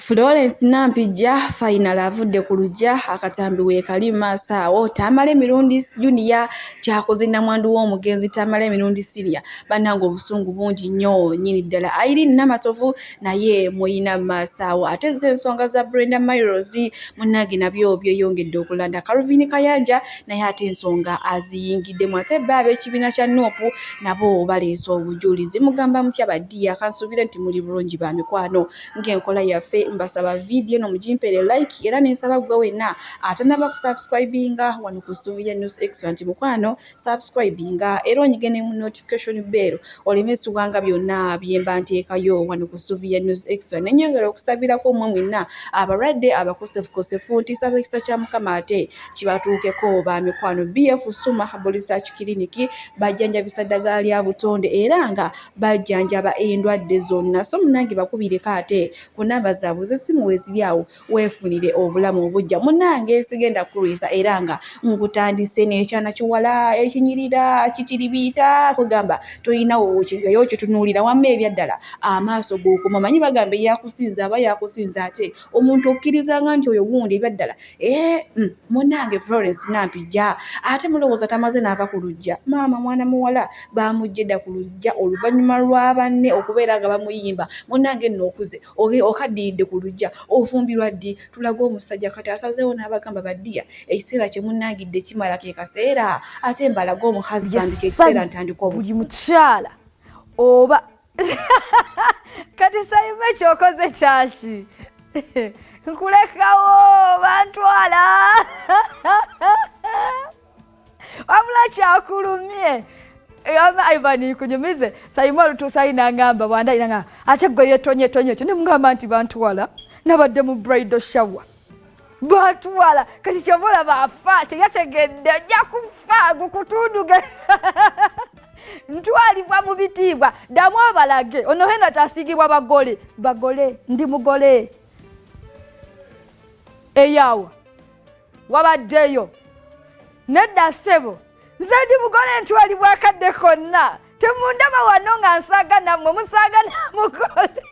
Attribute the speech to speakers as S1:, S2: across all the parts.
S1: Florence Nampijja final avudde ku luggya akatambi weekali maaso awo Tamale Mirundi Junior kyakoze namwandu w'omugenzi Tamale Mirundi Senior bannange obusungu bungi nnyo nnyini ddala Irene Namatovu naye muyina maaso awo ate z'ensonga za Brenda Miles munnange nabyo byeyongedde okulanda Calvin Kayanja naye ate ensonga aziyingiddemu ate bba ab'ekibiina kya Nuupu nabo baleese obujulizi mugamba mutya baddiya kansuubire nti muli bulungi ba mikwano ng'enkola yaffe mbasaba video no mujimpere like era nensaba gwe wenna atanaba kusubscribinga wano ku Suvia News Extra nti mukwano subscribinga era onyigene mu notification bell olemesi wanga byonna byemba nteekayo wano ku Suvia News Extra nenyongera okusabirako mwe mwenna abalwadde abakosefu nti saba ekisa kya Mukama ate kibatuukeko ba mikwano BF Suma Herbal Research Clinic bajjanjabisa ddagala lya butonde era nga bajjanjaba endwadde zonna so munnange bakubireko ate ku namba zaabwe z'essimu weeziri awo weefunire obulamu obujja munnange sigenda kuliisa era nga nkutandise n'ekyana kiwala ekinyirira kitiribiita kugamba toyinawo kigayo kyo tunuulira wamma ebyaddala amaaso g'okuma manyi bagamba yakusinza aba yakusinza ate omuntu okkirizanga nti oyo gundi ebyaddala munnange Florence Nampijja ate mulowooza tamaze n'ava ku luggya maama mwana muwala bamugjedda ku luggya oluvannyuma lwa banne okubeera nga bamuyimba munnange nno okuze okaddiridde ku luggya ofumbirwa ddi tulaga omusajja kati asazeewo n'abagamba baddiya ekiseera kye munnangidde kimala ke kaseera ate mbalaga omuhusband kye kiseera ntandika
S2: buli mukyala oba kati sayime kyokoze kyaki nkulekawo bantwala wabula kyakulumye Ivan kunyumize sayima olutusayina ngamba bwandayina nga ate gwe yetonye ekyo ne mugamba nti bantwala nabadde mu bridal shower bantwala kati kyobola bafa teyategedde ajja kufa gukutunduge ntwalibwa mu bitiibwa ddamu abalage ono hena tasiigibwa bagole ndi mugole eyawa wabaddeyo nedda ssebo nze ndi mugole ntwalibwa akadde konna temundaba wano nga nsaaga nammwe musaaga namugole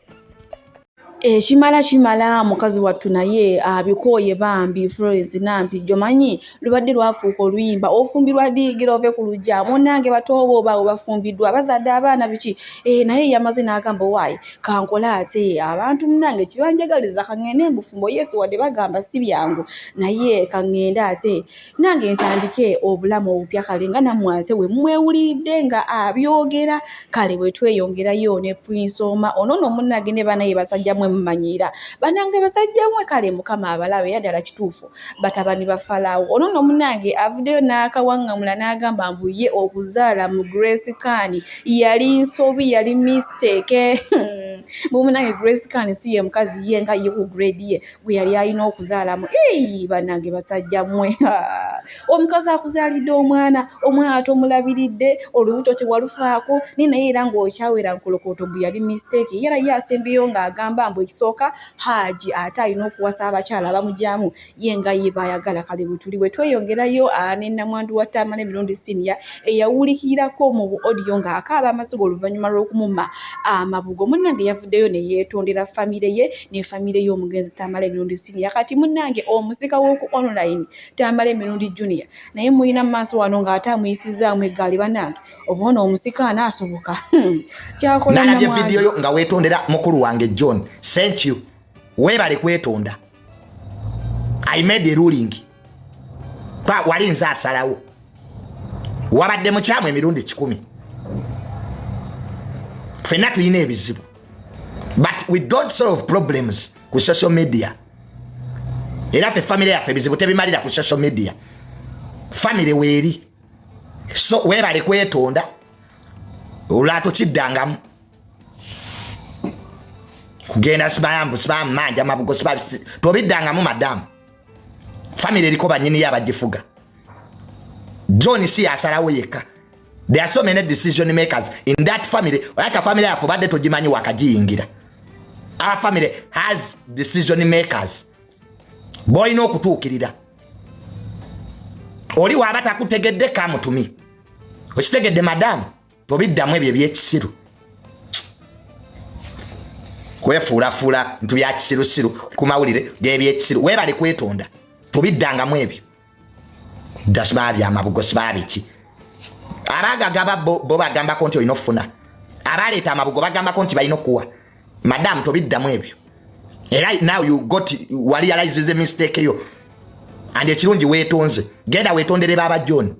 S1: kimala mukazi wattu naye abikooye bambi Florence Nampijja manyi lubadde lwafuuka oluyimba ofumbirwa diigira ove ku luggya munnange batooba obaawo bafumbiddwa bazadde abaana biki naye yamaze n'agamba waayi kankola ate abantu munnange kibanjagaliza kaŋŋende mbufumbo yesu wadde bagamba si byangu naye kaŋŋende ate nange ntandike obulamu obupya kale nga nammwe ate we mwewuliridde nga abyogera kale bwe tweyongerayo ne Prince Oma onono munnange ne banaye basajja mumanyira banange basajjamwe kale Mukama abalawe yaddala kituufu batabani ba Falawo ono no munange avuddeyo n'akawaŋŋamula n'agamba mbuye okuzaala mu Grace Khan yali nsobi yali mistake munange Grace Khan si ye mukazi ye nga ye ku grade ye gwe yali alina okuzaalamu banange basajjamwe omukazi akuzaalidde omwana tomulabiridde olubuto tewalufaako naye era ng'okyawera nkolokooto mbu yali mistake yera ye asembeyo ng'agamba mbu ekisooka Haji ate alina okuwasa abakyala abamugyamu ye nga ye bayagala kale bwe tuli bwe tweyongerayo ne nnamwandu wa Tamale Mirundi Senior eyawulikirako mu bu audio ng'akaaba amasigo oluvannyuma lw'okumumma amabugo munnange yavuddeyo ne yeetondera famire ye ne famire y'omugenzi Tamale Mirundi Senior kati munnange omusika w'oku online Tamale Mirundi Junior naye muyina mu maaso wano ng'ate amuyisizaamu eggaali bannange obuona omusika anaasoboka kyakola
S3: nnamwandu video yo nga weetondera mukulu wange John thank you webale kwetonda I made a ruling wali nza asalawo wabadde mukyamu emirundi 10 ffenna tulina ebizibu but we don't solve problems ku social media era ffe famire yaffe ebizibu tebimalira ku social media famire weeri so webale kwetonda olwatokiddangamu kugenda sibayambu sibamanja mabugo sibabisi tobiddangamu madamu family eriko bannyini yabagifuga John si asalawo yekka there are so many decision makers in that family like a family yaffe badde togimanyi wakagiyingira our family has decision makers boyina okutuukirira oli waaba takutegedde kamutumi okitegedde madamu tobiddamu ebyo ebyekisiru kwefuulafula ntu bya kisirusiru ku mawulire gebyekisiru webale kwetonda tubiddangamu ebyo dasiba byamabugo siba biki abagagaba bo bagambako nti olina okufuna abaleeta amabugo bagambako nti balina okuwa madam tobiddamu ebyo era now you got realize the mistake yo and ekirungi weetonze genda weetondere baba John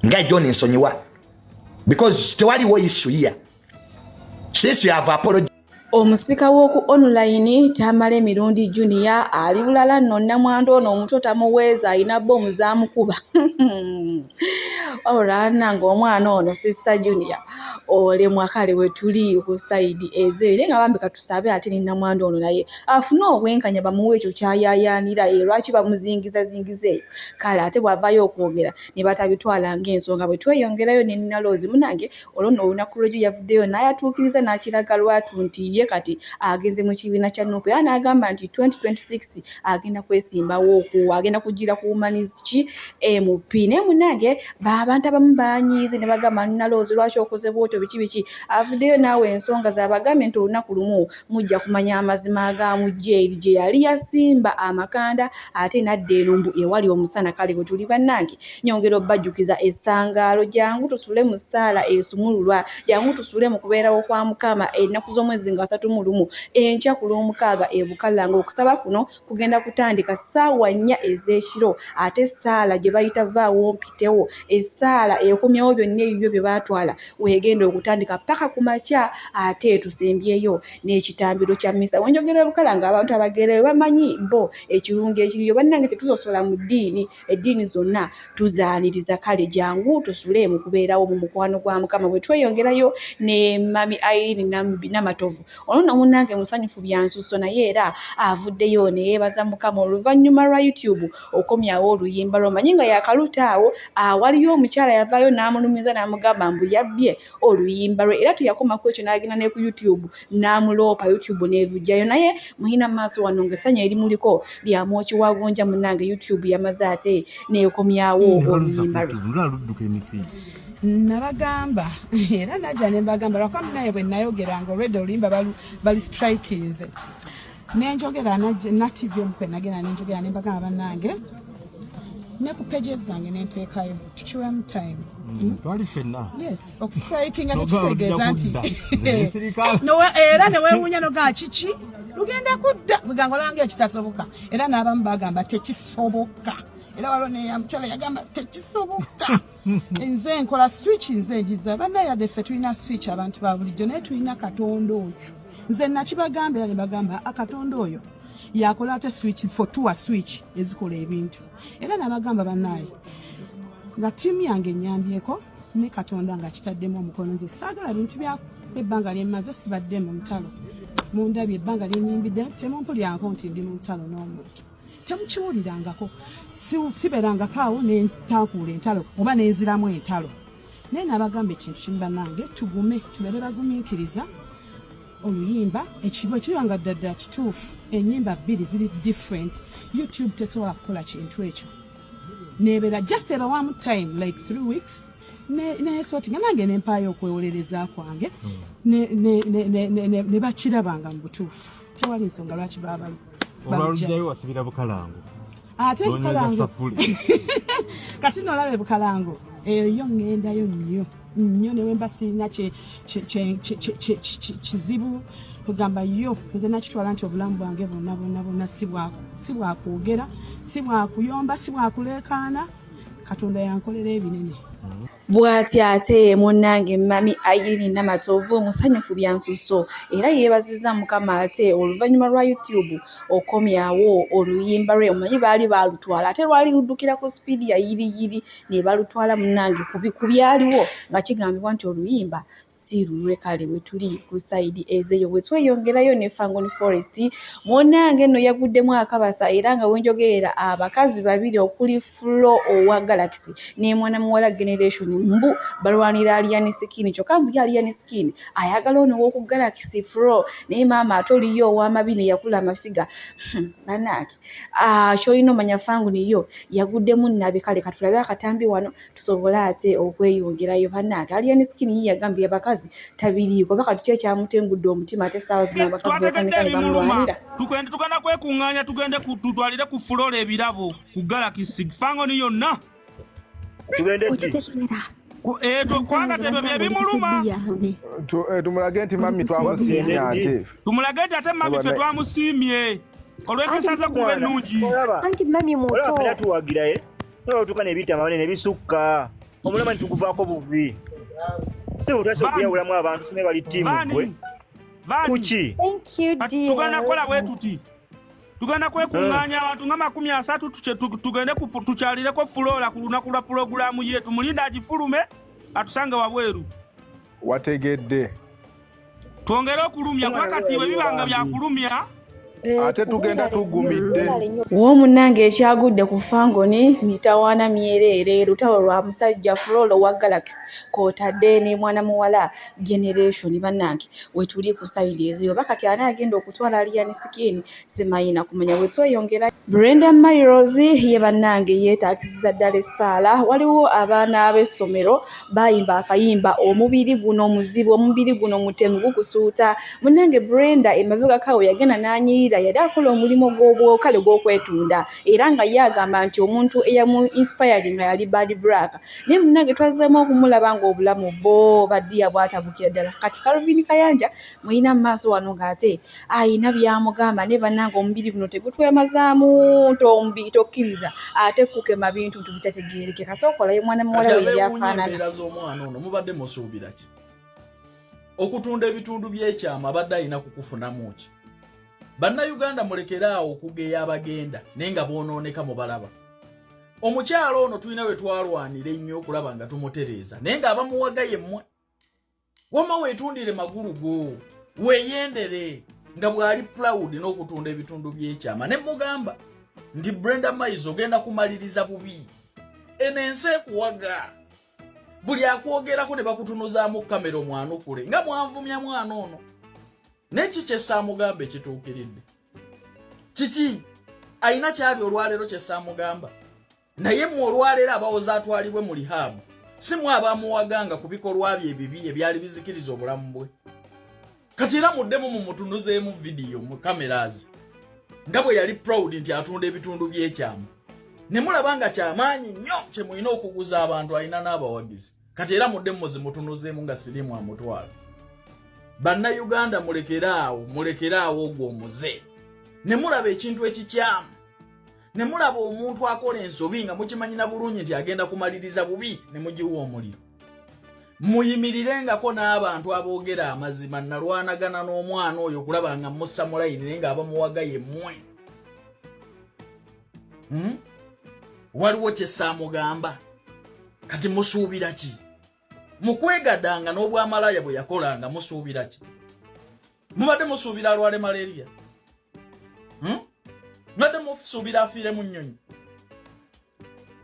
S3: nga John nsonyiwa because tewaliwo issue here since you have apology.
S1: Omusika w'oku online Tamale Mirundi Junior ali bulala nno Namwandu ono omuto tamuweeza alina bbomu zaamukuba olwana ng'omwana ono sister Junior ole mwakale we tuli ku side ezeere nga bambi katusabe ate ni Namwandu ono naye afuna obwenkanya bamuwe ekyo kyayayaanira lwaki bamuzingiza kale ate bw'avaayo okwogera ne batabitwala ng'ensonga bwe tweyongerayo ne Nina Rose munange olwo olunaku lw'ejo yavuddeyo n'ayatuukiriza n'akiraga lwatu nti ye kati agenze mu kibiina kya Nuupu era n'agamba nti 2026 agenda kwesimbawo agenda kugira ku Women's MP ne munange abantu abamu banyiize ne bagamba Nina Rose lwaki okoze bwotyo biki avuddeyo naawe ensonga z'abagambye nti olunaku lumu mujja kumanya amazima agamujja eri gye yali yasimba amakanda ate nadda enumbu ewali omusana kale bwe tuli bannange nyongera obbajjukiza essangaalo jangu tusule mu ssaala esumululwa jangu tusule mu kubeerawo kwa Mukama ennaku z'omwezi nga 31 enkya ku lw'omukaaga e Bukalanga okusaba kuno kugenda kutandika ssaawa 4 ez'ekiro ate ssaala gye bayita vaawo mpitewo essaala ekomyawo byonna ebyo bye baatwala weegenda okutandika paka ku makya ate tusimbyeyo n'ekitambiro kya mmisa wenjogera Bukalanga abantu abagereyo bamanyi bo ekirungi ekiriyo bannange tetusosola mu ddiini eddiini zonna tuzaaniriza kale jangu tusule mu kubeerawo mu mukwano gwa Mukama bwe tweyongerayo ne Mami Irene Namatovu ono munnange musanyufu byansusso naye era avuddeyo ne yeebaza Mukama oluvannyuma lwa YouTube okomyawo oluyimba lwomanyi nga yakalutaawo waliyo omukyala yavaayo n'amulumiza n'amugamba mbu yabbye oluyimba lwe era teyakomako ekyo n'agenda ne ku YouTube n'amuloopa YouTube n'evujjayo naye muyina maaso wano ng'essanya erimuliko lyamwokiwagunja munnange YouTube yamaze ate n'ekomyawo oluyimba lwe
S4: nabagamba era najja ne mbagamba lwakwa munaye bwe nayogeranga olwedde oluyimba bali strikinze nenjogera na TV omukwe nagenda nenjogera ne mbagamba bannange ne ku pages zange nenteekayo tukiwemu time
S5: twali fenna
S4: yes okustrikinga nekitegeeza nti era newewuunya nogaa kiki lugenda kudda bwegango lange ekitasoboka era n'abamu bagamba tekisoboka era waliwo neyamukyala yagamba tekisoboka nze nkola switch nze ngiza bannaye yadde ffe tulina switch abantu ba bulijjo naye tulina katonda oyo nze nakibagamba era ne bagamba akatonda oyo yakola ate switch for two switch ezikola ebintu era nabagamba bannaye nga tiimu yange enyambyeko ne katonda nga kitaddemu omukono nze saagala bintu byebbanga lyemmaze sibadde mu ntalo mundabye ebbanga lyenyimbidde temumpulyanko nti ndi mu ntalo n'omuntu temukiwulirangako siberangako awo nentakuula entalo oba nenziramu entalo naye nabagamba ekintu kimu bannange tugume tubeere bagumiikiriza oluyimba ekibwa kiranga ddadda kituufu ennyimba bbiri ziri different YouTube tesobola kukola kintu ekyo nebeera just eba one time like 3 weeks nesotinga nange nempaayo okwewolereza kwange ne bakirabanga mu butuufu tewali nsonga lwaki baba
S5: olwalujayo wasibira Bukalango
S4: ate Bukalango kati nolaba Bukalango eyo yo ngendayo nnyo newemba sirina kizibu kugamba yo nze nakitwala nti obulamu bwange bonna si bwakwogera si bwakuyomba si bwakuleekaana katonda yankolera ebinene
S1: bw'ati ate munnange Mami Irene Namatovu musanyufu byansusso era yeebaziza Mukama ate oluvannyuma lwa YouTube okomyawo oluyimba lwe omanyi baali balutwala ate lwali luddukira ku sipiidi ya yiriyiri ne balutwala munnange ku byaliwo nga kigambibwa nti oluyimba si lulwe kale we tuli ku sayidi ezeyo bwe tweyongerayo ne Fangoni Forest munnange nno yaguddemu akabasa era nga wenjogerera abakazi babiri okuli Flo owa Galaxy ne mwana muwala Generation mbu balwanira Alien Skin kyokka mbu Alien Skin ayagala ono w'oku Galaxy Flow naye maama atoliyo ow'amabini yakula amafiga bannange kyolina omanya Fanguniyo yaguddemu nnabi kale katulabe akatambi wano tusobole ate okweyongerayo bannange Alien Skin ye yagambye abakazi tabiriiko baka tutya kyamutengudde omutima ate essaawa zino abakazi batandika ne bamulwanira
S5: tugenda kwekuŋŋaanya tugende tutwalire ku Flora ebirabo ku Galaxy Fangoni yonna kwanga tebyo bye bimuluma
S6: tumulage nti mami twamusiimye ate
S5: tumulage nti ate mami ffe twamusiimye olw'empisa ze kuba ennungi
S7: anti mami muto
S8: olafuna tuwagiraye notuka nebiyita amabane nebisukka omulema nituguvaako buvi sibutwese okuyawulamu abantu sime bali ttiimu gwe kuki
S5: tugenda kukola bwe tuti tugenda kwekuŋŋaanya abantu nga 30 tugende tukyalireko Flora ku lunaku lwa pulogulaamu ye tumulinda agifulume atusange wabweru
S6: wategedde
S5: twongere okulumya kuba kati bwe bibanga byakulumya
S6: ate tugenda tugumidde
S1: w'omunnange ekyagudde ku Fangoni mitawaana myereere lutalo lwa musajja Flora wa Galaxy kw'otadde ne mwana muwala Generation bannange wetuli ku sayidi eziyo bakati ani agenda okutwala Alien Skin simayina kumanya wetweyongera Brenda Miles ye bannange yeetakisiza ddala essaala waliwo abaana ab'essomero bayimba akayimba omubiri guno omuzibu omubiri guno mutemu gukusuuta munnange Brenda emabega kawe yagenda n'anyirira yali akola omulimu gw'obwokale gw'okwetunda era nga ye agamba nti omuntu eyamu inspiring nga yali Bad Black naye munnange twazzeemu okumulaba ng'obulamu bo baddiya bwatabukira ddala kati Calvin Kayanja muyina mu maaso wano ng'ate ayina byamugamba ne bannange omubiri guno tegutwemazaamu ntombi tokkiriza ate kukema bintu tubitategeereke kasookolayo mwana muwala we yali afaanana
S9: z'omwana ono mubadde musuubira ki okutunda ebitundu by'ekyama abadde alina kukufunamu ki Bannayuganda mulekeraawo okugeya abagenda naye nga boonooneka mubalaba omukyalo ono tulina we twalwanira ennyo okulaba nga tumutereeza naye ng'abamuwagaye mmwe wama weetundire magulu go weeyendere nga bw'ali proud n'okutunda ebitundu by'ekyama ne mugamba nti Brenda Miles ogenda kumaliriza bubi eno ensi ekuwaga buli akwogerako ne bakutunuzaamu kamera omwanukule nga mwanvumya mwana ono neki kyessamugamba ekituukiridde kiki alina kyali olwaleero kyessamugamba naye mu olwaleero abawoza atwalibwe mu lihabu si mwe abaamuwaganga ku bikolwa bye ebibi ebyali bizikiriza obulamu bwe kati era muddemu mumutunuzeemu vidiyo mu kameras nga bwe yali proud nti atunda ebitundu by'ekyama ne mulaba nga kyamaanyi nnyo kye mulina okuguza abantu alina n'abawagizi kati era muddemu muzimutunuzeemu nga sirimu amutwala Bannayuganda mulekeraawo ogwo omuze ne mulaba ekintu ekikyamu ne mulaba omuntu akola ensobi nga mukimanyina bulungi nti agenda kumaliriza bubi ne mugiwa omuliro muyimirirengako n'abantu aboogera amazima nalwanagana n'omwana oyo okulaba nga mussa mulayini naye nga abamuwagaye mmwe waliwo kyessamugamba kati musuubira ki mukwegadanga n'obwamalaya bwe yakolanga musuubira ki mubadde musuubira alwale malaria mubadde musuubira afiire mu nnyonyi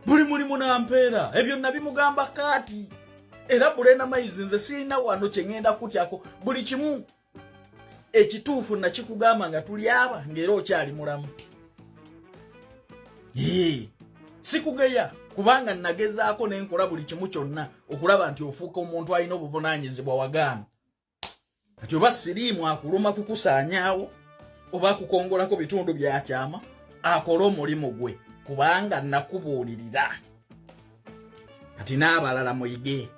S9: buli mulimu nampeera ebyo nabimugamba kaati era Brenda Miles nze sirina wano kye ŋŋenda kutyako buli kimu ekituufu nakikugamba nga tuli aba ng'era okyali mulamu sikugeya kubanga nagezaako nenkola buli kimu kyonna okulaba nti ofuuka omuntu alina obuvunaanyizibwa wagaana kati oba siriimu akuluma kukusaanyaawo oba akukongolako bitundu byakyama akole omulimu gwe kubanga nakubuulirira kati n'abalala muyige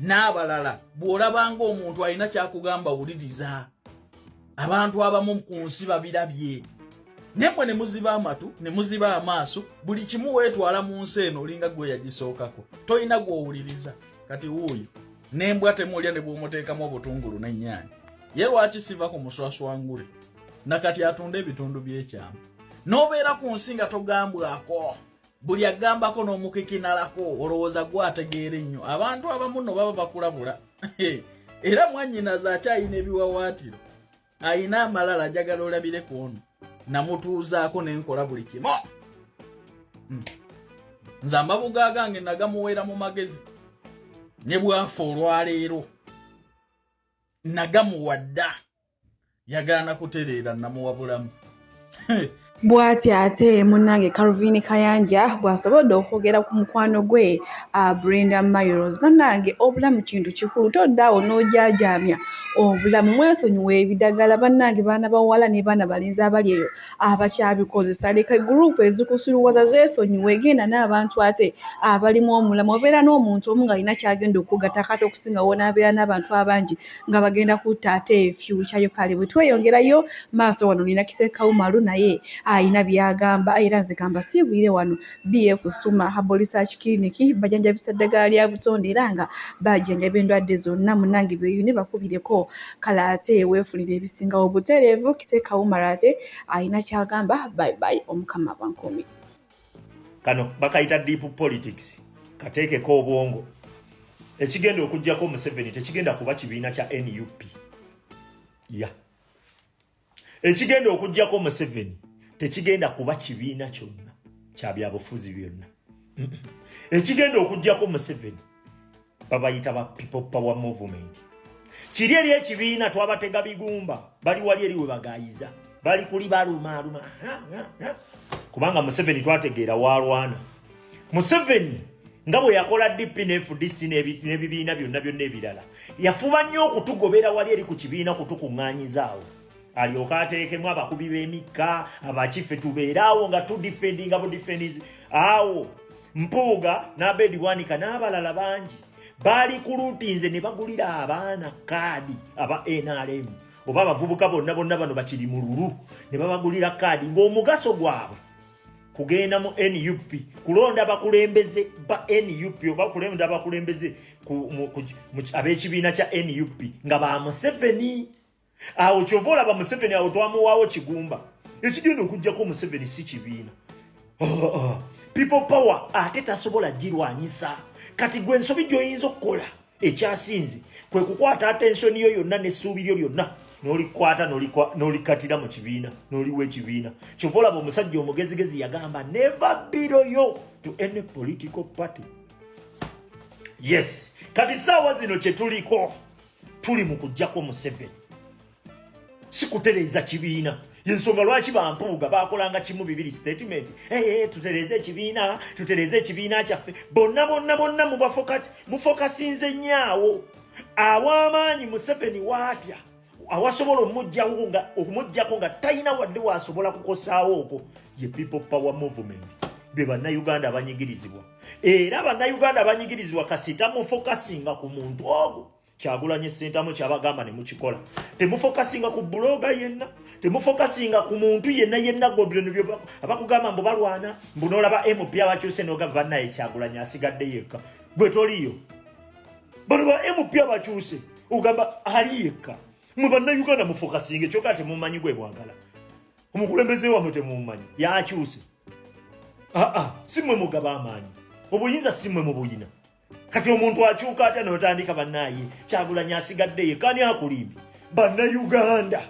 S9: n'abalala bw'olabanga omuntu alina kyakugamba wuliriza abantu abamu ku nsi babirabye nemwe ne muziba amatu ne muziba amaaso buli kimu weetwala mu nsi eno olinga gwe yagisookako tolina gw'owuliriza kati wuuyo n'embwa temulya ne bw'omuteekamu obutungulu n'ennyaanya ye lwaki siva ku muswaswangule nakati atunda ebitundu by'ekyama n'obeera ku nsi nga togambwako buli agambako n'omukikinalako olowooza gwategeera ennyo abantu abamu no baba bakulabula era mwannyinaze akyayina ebiwawaatiro ayina amalala ajagala olabire ku ono namutuuzaako nenkola buli kimu nze amabuga gange nagamuweera mu magezi ne bwafa olwaleero nagamuwadda yagaana kutereera namuwabulamu.
S1: Bw'ati ate munnange Calvin Kayanja bw'asobodde okwogera ku mukwano gwe Brenda Miles. Bannange obulamu kintu kikulu, toddaawo n'ojaajamya obulamu, mwesonyiwe ebidagala. Bannange baana bawala ne baana balenzi abali eyo abakyabikozesa, leka gurupu ezikusuluwaza zeesonyiwe, genda n'abantu ate abalimu omulamu. Obeera n'omuntu omu ng'alina kyagenda okugatta kati okusingawo n'abeera n'abantu abangi nga bagenda kutta ate future yo. Kale bwe tweyongerayo maaso wano nina Kiseka Umaru naye ayina byagamba era nzigamba siibwire wano BF Suma Herbal Research Clinic bajanjabisa eddagala lya butonde era nga bajanjaba endwadde zonna. Munnange beeyune bakubireko kale ate weefunire ebisingawo butereevu. Kiseka Umaru ate ayina kyagamba. Bye bye omukama abankomi.
S8: Kano bakayita deep politics, kateekeko obwongo. Ekigenda okujjako Museveni tekigenda kuba kibiina kya NUP. Ekigenda okujjako Museveni tekigenda kuba kibiina kyonna kya byabufuzi byonna. Ekigenda okujjako Museveni babayita ba People Power Movement. Kiri eri ekibiina twabatega bigumba bali wali eri we bagayiza bali kuli baluma kubanga Museveni twategeera walwana. Museveni nga bwe yakola DP ne FDC n'ebibiina byonna ebirala yafuba nnyo okutugobera wali eri ku kibiina kutukuŋŋaanyizaawo alyoka ateekemu abakubi b'emikka abakife tubeeraawo nga tudifendinga budifendizi awo. Mpuuga n'Abedi Bwanika n'abalala bangi baali ku luutinze ne bagulira abaana kaadi aba NRM oba abavubuka bonna bano bakiri mu lulu ne babagulira kaadi ng'omugaso gwabwe kugenda mu NUP kulonda abakulembeze ba NUP oba kulonda abakulembeze ab'ekibiina kya NUP nga ba Museveni. Awo kyovola ba Museveni awo twamuwaawo kigumba. Ekigenda okujjako Museveni si kibiina. People Power ate tasobola girwanyisa. Kati gwe ensobi gy'oyinza okukola ekyasinze kwe kukwata attention yo yonna n'essuubi lyo lyonna n'olikwata n'olikatira mu kibiina n'oliwa ekibiina. Kyovola ba omusajja omugezigezi yagamba never be loyal to any political party. Yes, kati saawa zino kye tuliko tuli mu kujjako Museveni. Sikutereza kibiina. Yensonga lwaki bampuuga bakolanga kimu bibiri statement. Tutereze ekibiina kyaffe. Bonna mufokasinze nnyawo. Aw'amaanyi Museveni waatya. Awasobola okumuggyako nga talina wadde wasobola kukosaawo okwo ye People Power Movement. Be bannayuganda abanyigirizibwa. Era bannayuganda abanyigirizibwa kasita mufokasinga ku muntu ogwo. Kyagulanyi Ssentamu kyabagamba ne mukikola. Temufokasinga ku bloga yenna, temufokasinga ku muntu yenna gobyono byo abakugamba mbo balwana, mbunolaba MP abakyuse n'ogamba bannaye Kyagulanyi asigadde yekka. Gwe toliyo. Bano ba MP abakyuse ogamba ali yekka. Mwe bannayuganda mufokasinga kyokka temumanyi gwe bwagala. Omukulembeze wamwe temumanyi yakyuse. Si mwe mugaba amaanyi. Obuyinza si mwe mubuyina. Kati omuntu akyuka atya n'otandika bannaye Kyagulanyi asigadde yekka ani akulimbi. Bannayuganda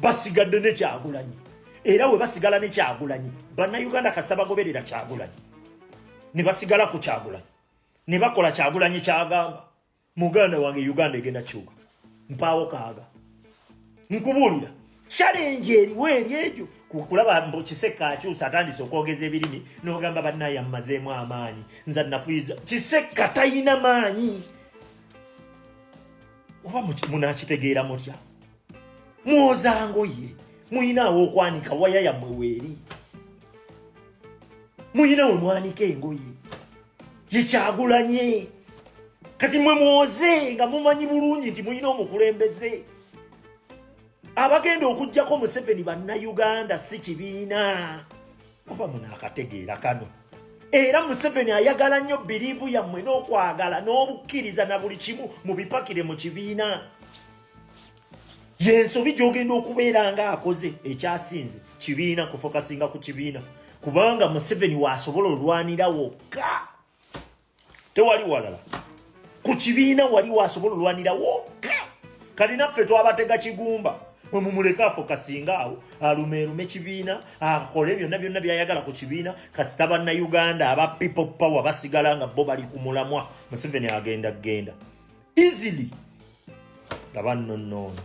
S8: basigadde ne Kyagulanyi. Era we basigala ne Kyagulanyi bannayuganda kasita bagoberera Kyagulanyi ne basigala ku Kyagulanyi ne bakola Kyagulanyi kyagamba. Muganda wange Uganda egenda kyuka mpaawo kaaga nkubuulira challenge eriwo eri egyo kukulaba mbo Kiseka akyusa atandise okwogeza ebirimi n'ogamba bannaye ammazeemu amaanyi nza nafuyiza Kiseka talina maanyi. Oba munakitegeera mutya? Mwoza ngoye muyinaawo okwanika waya yammwe weeri, muyina we mwanika engoye ye Kyagulanyi. Kati mwe mwoze nga mumanyi bulungi nti muyina omukulembeze. Abagenda okujjako Museveni bannayuganda si kibiina. Oba munaakategeera kano. Era Museveni ayagala nnyo biriivu yammwe n'okwagala n'obukkiriza na buli kimu mubipakire mu kibiina. Yensobi gy'ogenda okubeera nga akoze ekyasinze kibiina, kufokasinga ku kibiina. Kubanga Museveni waasobola olwanira wokka. Tewali walala. Ku kibiina wali waasobola olwanira wokka. Kati naffe twabatega kigumba. omumuleka afokasinga awo alumeerume kibiina akole byonna byayagala ku kibiina kasita bannayuganda aba people power basigala nga bo bali ku mulamwa Museveni agenda easily nga bannonnoono.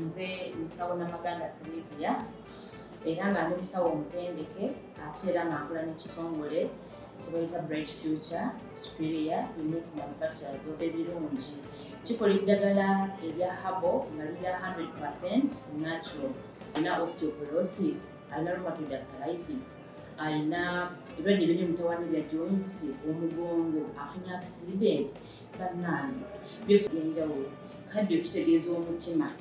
S7: Nze musawo Namaganda Sylvia era nga ndi musawo omutendeke ate era ng'akola n'ekitongole kibayita Bright Future Superior Unique Manufacturers ebirungi kikola eddagala erya habo nga lirya 100% natural. Alina osteoporosis, alina rheumatoid arthritis, alina ebirwadde biri mutawaana bya joints, omugongo, afunye accident, bannange byose byenjawulo. Kaddio kitegeeza omutima,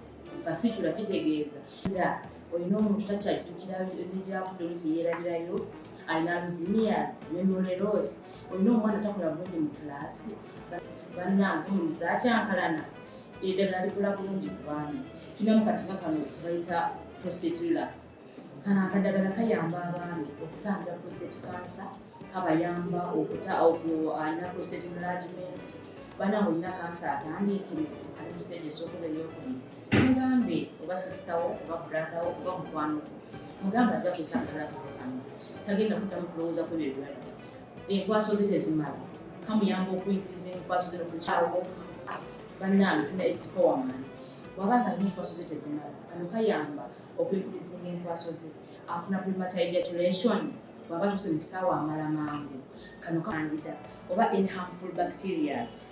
S7: fasitula kitegeeza era olina omuntu takyajjukira ebyafudde oluusi yeerabirayo, alina alzheimer's, memory loss, olina omwana takola bulungi mu kilaasi, bannange omuliza akyankalana eddagala likola bulungi ku baana. Tulinamu katinga kano bayita prostate relax. Kano akadagala kayamba abaana okutangira prostate cancer, kabayamba alina prostate enlargement. Bannange olina kansa atandiikiriza ali mu stage esooka ey'okubiri, mugambe oba sisitawo oba bradawo oba mukwano mugambe ajja kusangala kano tagenda kuddamu kulowooza ku ebyo ebirwadde. Enkwaso ze tezimala, kamuyamba okuyingiza enkwaso ze n'okukyawo. Bannange tulina expowerman wabanga alina enkwaso ze tezimala, kano kayamba okuyingiza enkwaso ze. Afuna premature ejaculation bw'aba tuuse mu kisaawe amala mangu, kano kandida oba any harmful bacterias.